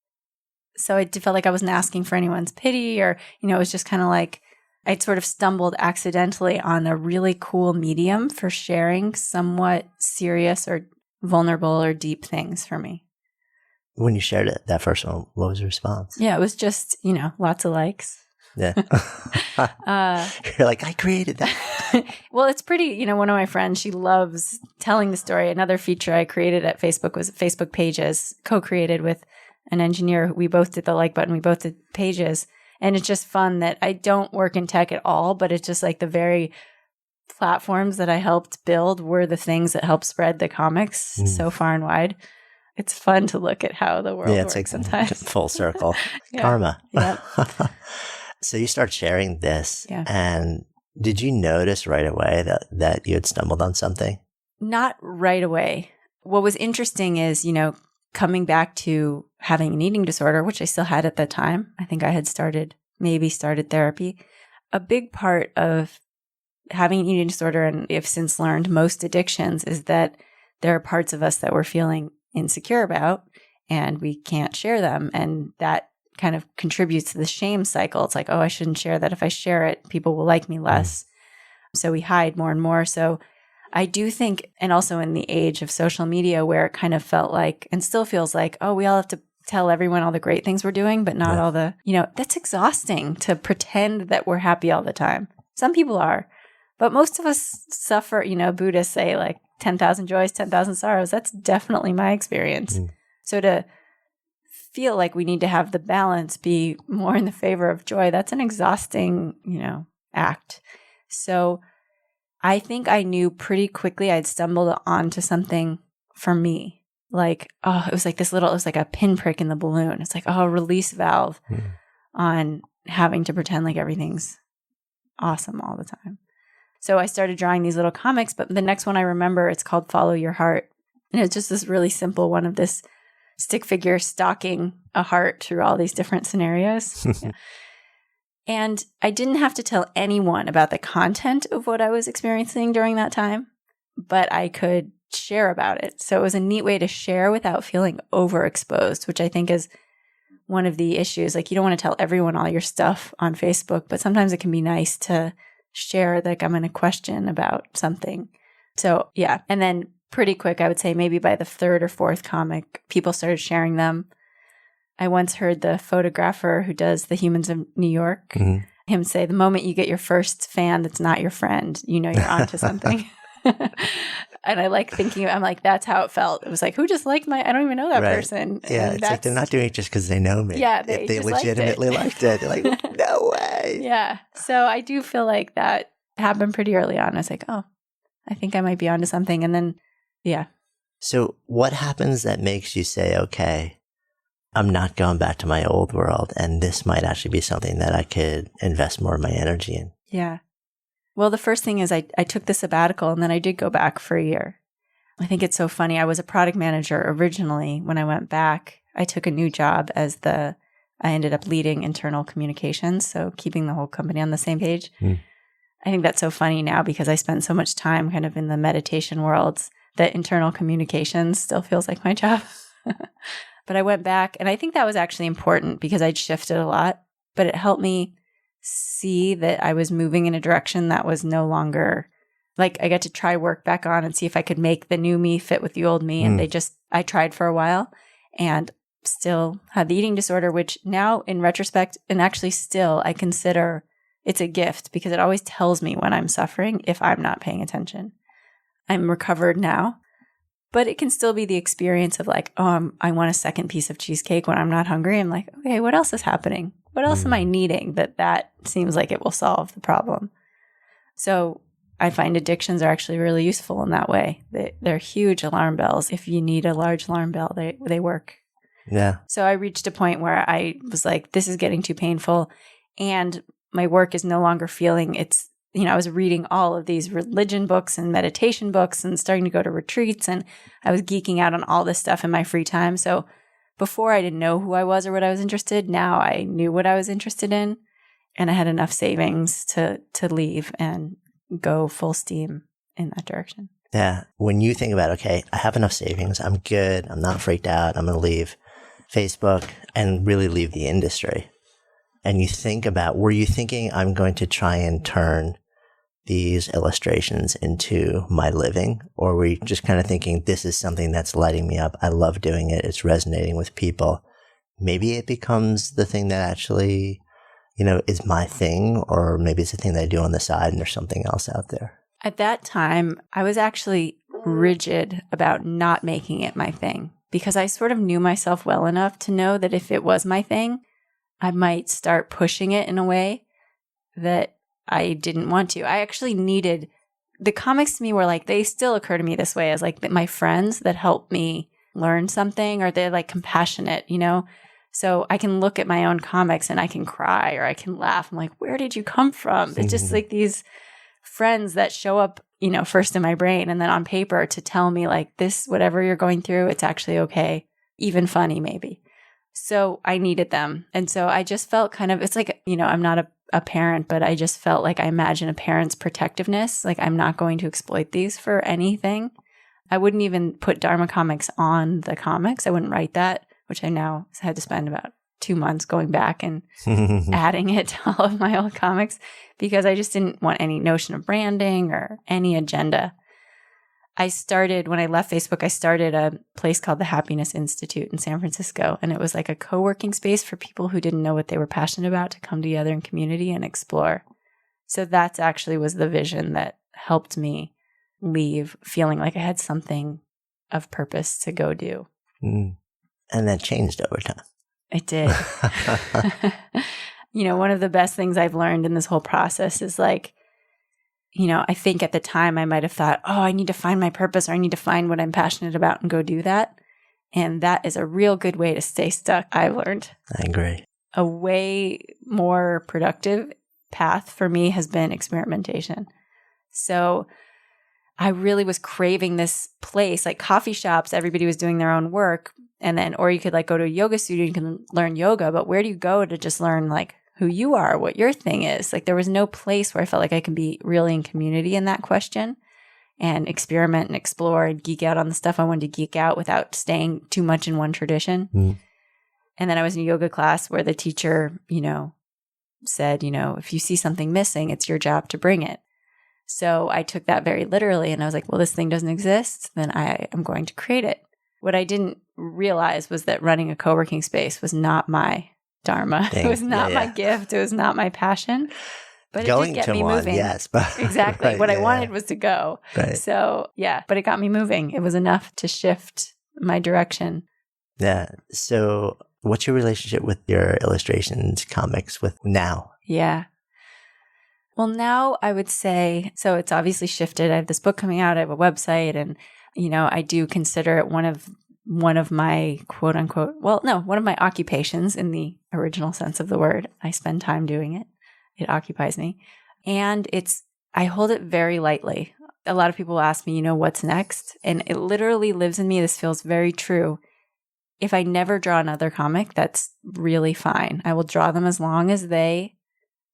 So I felt like I wasn't asking for anyone's pity or, it was just kind of like I'd sort of stumbled accidentally on a really cool medium for sharing somewhat serious or vulnerable or deep things for me. When you shared it, that first one, what was the response? Yeah, it was just, lots of likes. Yeah. You're like, I created that. Well, it's pretty, one of my friends, she loves telling the story. Another feature I created at Facebook was Facebook pages, co-created with an engineer. We both did the like button. We both did pages. And it's just fun that I don't work in tech at all, but it's just like the very platforms that I helped build were the things that helped spread the comics so far and wide. It's fun to look at how the world works sometimes. Full circle. Yeah. Karma. Yep. So you start sharing this, and did you notice right away that you had stumbled on something? Not right away. What was interesting is, coming back to having an eating disorder, which I still had at that time. I think I had started therapy. A big part of having an eating disorder, and I've since learned most addictions, is that there are parts of us that we're feeling insecure about and we can't share them. And that kind of contributes to the shame cycle. It's like, oh, I shouldn't share that. If I share it, people will like me less. So we hide more and more. So I do think, and also in the age of social media where it kind of felt like, and still feels like, oh, we all have to tell everyone all the great things we're doing, but not all the, that's exhausting to pretend that we're happy all the time. Some people are, but most of us suffer, Buddhists say like 10,000 joys, 10,000 sorrows. That's definitely my experience. So to feel like we need to have the balance be more in the favor of joy, that's an exhausting, act. So I think I knew pretty quickly I'd stumbled onto something for me. Like, it was like a pinprick in the balloon. It's like, a release valve on having to pretend like everything's awesome all the time. So I started drawing these little comics, but the next one I remember, it's called Follow Your Heart. And it's just this really simple one of this stick figure stalking a heart through all these different scenarios. Yeah. And I didn't have to tell anyone about the content of what I was experiencing during that time, but I could share about it. So it was a neat way to share without feeling overexposed, which I think is one of the issues. Like, you don't want to tell everyone all your stuff on Facebook, but sometimes it can be nice to share, like, I'm in a question about something. So yeah. And then pretty quick, I would say maybe by the third or fourth comic, people started sharing them. I once heard the photographer who does the Humans of New York, him say, the moment you get your first fan that's not your friend, you're onto something. And I like thinking, I'm like, that's how it felt. It was like, who just liked I don't even know that person. Yeah, and it's like they're not doing it just because they know me. Yeah, if they legitimately liked it. They're like, no way. Yeah. So I do feel like that happened pretty early on. I was like, oh, I think I might be onto something. And then, yeah. So what happens that makes you say, okay, I'm not going back to my old world, and this might actually be something that I could invest more of my energy in? Yeah. Well, the first thing is I took the sabbatical, and then I did go back for a year. I think it's so funny. I was a product manager originally. When I went back, I took a new job I ended up leading internal communications, so keeping the whole company on the same page. I think that's so funny now because I spent so much time kind of in the meditation worlds that internal communications still feels like my job. But I went back, and I think that was actually important because I'd shifted a lot, but it helped me see that I was moving in a direction that was no longer, like, I got to try work back on and see if I could make the new me fit with the old me. And I tried for a while and still had the eating disorder, which now in retrospect, and actually still, I consider it's a gift because it always tells me when I'm suffering if I'm not paying attention. I'm recovered now. But it can still be the experience of like, I want a second piece of cheesecake when I'm not hungry. I'm like, okay, what else is happening? What else am I needing that seems like it will solve the problem? So I find addictions are actually really useful in that way. They're huge alarm bells. If you need a large alarm bell, they work. Yeah. So I reached a point where I was like, this is getting too painful. And my work is no longer feeling I was reading all of these religion books and meditation books and starting to go to retreats, and I was geeking out on all this stuff in my free time. So before I didn't know who I was or what I was interested, now I knew what I was interested in, and I had enough savings to leave and go full steam in that direction. Yeah. When you think about, okay, I have enough savings, I'm good, I'm not freaked out, I'm going to leave Facebook and really leave the industry. And you think about, were you thinking I'm going to try and turn these illustrations into my living? Or were you just kind of thinking, this is something that's lighting me up, I love doing it, it's resonating with people, maybe it becomes the thing that actually, is my thing, or maybe it's a thing that I do on the side and there's something else out there? At that time, I was actually rigid about not making it my thing because I sort of knew myself well enough to know that if it was my thing, I might start pushing it in a way that I didn't want to. I actually needed, the comics to me were like, they still occur to me this way as like my friends that help me learn something, or they're like compassionate, So I can look at my own comics and I can cry or I can laugh. I'm like, where did you come from? It's just like these friends that show up, first in my brain and then on paper to tell me like, this, whatever you're going through, it's actually okay. Even funny maybe. So I needed them. And so I just felt kind of, it's like, I'm not a parent, but I just felt like I imagine a parent's protectiveness. Like, I'm not going to exploit these for anything. I wouldn't even put Dharma comics on the comics. I wouldn't write that, which I now had to spend about 2 months going back and adding it to all of my old comics because I just didn't want any notion of branding or any agenda. When I left Facebook, I started a place called the Happiness Institute in San Francisco. And it was like a co-working space for people who didn't know what they were passionate about to come together in community and explore. So that's actually was the vision that helped me leave feeling like I had something of purpose to go do. Mm. And that changed over time. It did. One of the best things I've learned in this whole process is like, I think at the time I might have thought, oh, I need to find my purpose, or I need to find what I'm passionate about and go do that. And that is a real good way to stay stuck, I've learned. I agree. A way more productive path for me has been experimentation. So I really was craving this place, like coffee shops, everybody was doing their own work. And then, or you could like go to a yoga studio, you can learn yoga, but where do you go to just learn like who you are, what your thing is? Like there was no place where I felt like I could be really in community in that question and experiment and explore and geek out on the stuff I wanted to geek out without staying too much in one tradition. Mm. And then I was in a yoga class where the teacher, said, if you see something missing, it's your job to bring it. So I took that very literally and I was like, well, this thing doesn't exist, then I am going to create it. What I didn't realize was that running a co-working space was not my dharma. It was not my gift. It was not my passion. But it did get me moving. Yes, but exactly. Right, what I wanted was to go. Right. So but it got me moving. It was enough to shift my direction. Yeah. So what's your relationship with your illustrations, comics with now? Yeah. Well, now I would say, so it's obviously shifted. I have this book coming out. I have a website and, I do consider it one of my quote unquote, one of my occupations in the original sense of the word. I spend time doing it. It occupies me. And I hold it very lightly. A lot of people ask me, what's next? And it literally lives in me. This feels very true. If I never draw another comic, that's really fine. I will draw them as long as they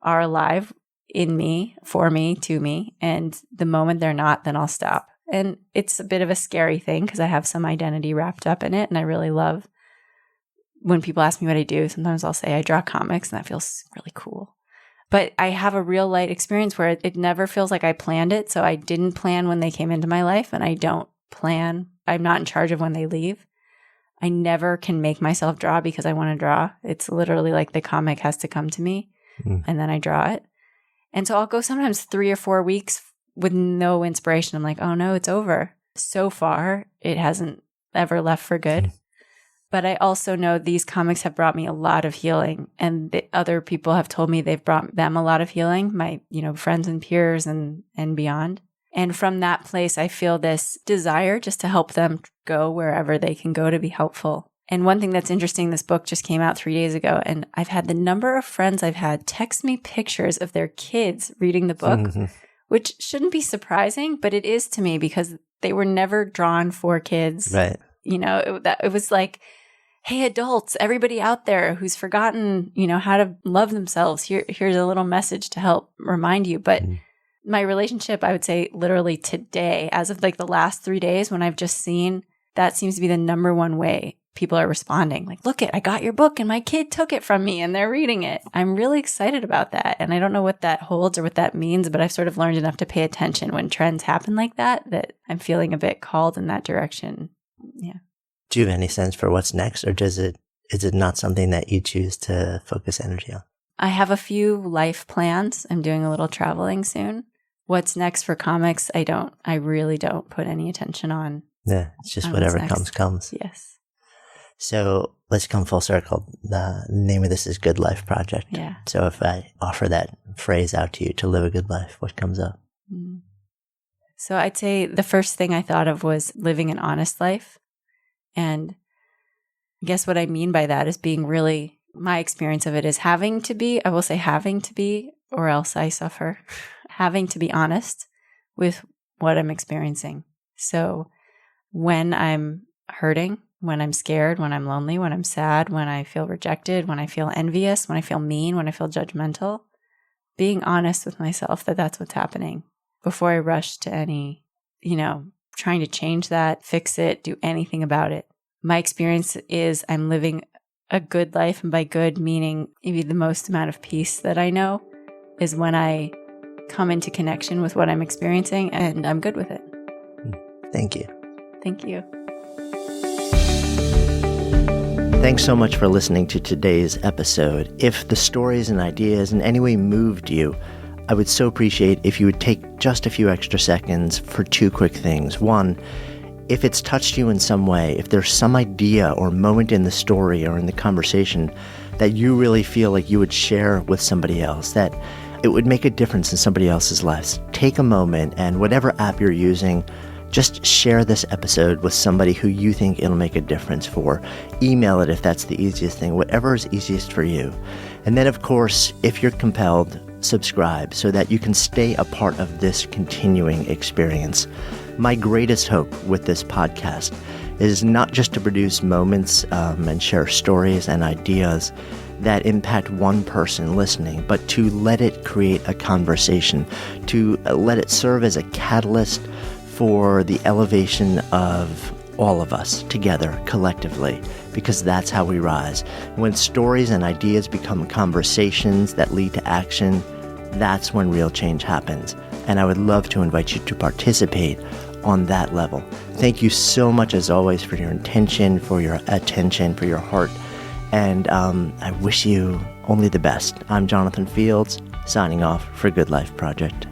are alive in me, for me, to me. And the moment they're not, then I'll stop. And it's a bit of a scary thing because I have some identity wrapped up in it. And I really love when people ask me what I do. Sometimes I'll say I draw comics and that feels really cool. But I have a real light experience where it never feels like I planned it. So I didn't plan when they came into my life and I don't plan. I'm not in charge of when they leave. I never can make myself draw because I want to draw. It's literally like the comic has to come to me and then I draw it. And so I'll go sometimes 3 or 4 weeks with no inspiration. I'm like, oh no, it's over. So far, it hasn't ever left for good. But I also know these comics have brought me a lot of healing. And the other people have told me they've brought them a lot of healing, my friends and peers and beyond. And from that place, I feel this desire just to help them go wherever they can go to be helpful. And one thing that's interesting, this book just came out 3 days ago, and I've had the number of friends I've had text me pictures of their kids reading the book, which shouldn't be surprising, but it is to me because they were never drawn for kids. Right. It was like, hey, adults, everybody out there who's forgotten, how to love themselves, here's a little message to help remind you. But my relationship, I would say literally today, as of like the last 3 days when I've just seen, that seems to be the number one way people are responding. Like, look I got your book and my kid took it from me and they're reading it. I'm really excited about that. And I don't know what that holds or what that means, but I've sort of learned enough to pay attention when trends happen like that I'm feeling a bit called in that direction. Yeah. Do you have any sense for what's next, or is it not something that you choose to focus energy on? I have a few life plans. I'm doing a little traveling soon. What's next for comics? I really don't put any attention on. Yeah, it's just whatever comes. Yes. So let's come full circle. The name of this is Good Life Project. Yeah. So if I offer that phrase out to you, to live a good life, what comes up? So I'd say the first thing I thought of was living an honest life. And I guess what I mean by that is being really, my experience of it is having to be, or else I suffer, having to be honest with what I'm experiencing. So when I'm hurting, when I'm scared, when I'm lonely, when I'm sad, when I feel rejected, when I feel envious, when I feel mean, when I feel judgmental, being honest with myself that that's what's happening before I rush to any, trying to change that, fix it, do anything about it. My experience is I'm living a good life, and by good meaning maybe the most amount of peace that I know is when I come into connection with what I'm experiencing and I'm good with it. Thank you. Thank you. Thanks so much for listening to today's episode. If the stories and ideas in any way moved you, I would so appreciate if you would take just a few extra seconds for two quick things. One, if it's touched you in some way, if there's some idea or moment in the story or in the conversation that you really feel like you would share with somebody else, that it would make a difference in somebody else's lives, take a moment and whatever app you're using, just share this episode with somebody who you think it'll make a difference for. Email it if that's the easiest thing, whatever is easiest for you. And then, of course, if you're compelled, subscribe so that you can stay a part of this continuing experience. My greatest hope with this podcast is not just to produce moments and share stories and ideas that impact one person listening, but to let it create a conversation, to let it serve as a catalyst for the elevation of all of us together, collectively, because that's how we rise. When stories and ideas become conversations that lead to action, that's when real change happens. And I would love to invite you to participate on that level. Thank you so much, as always, for your intention, for your attention, for your heart. And I wish you only the best. I'm Jonathan Fields, signing off for Good Life Project.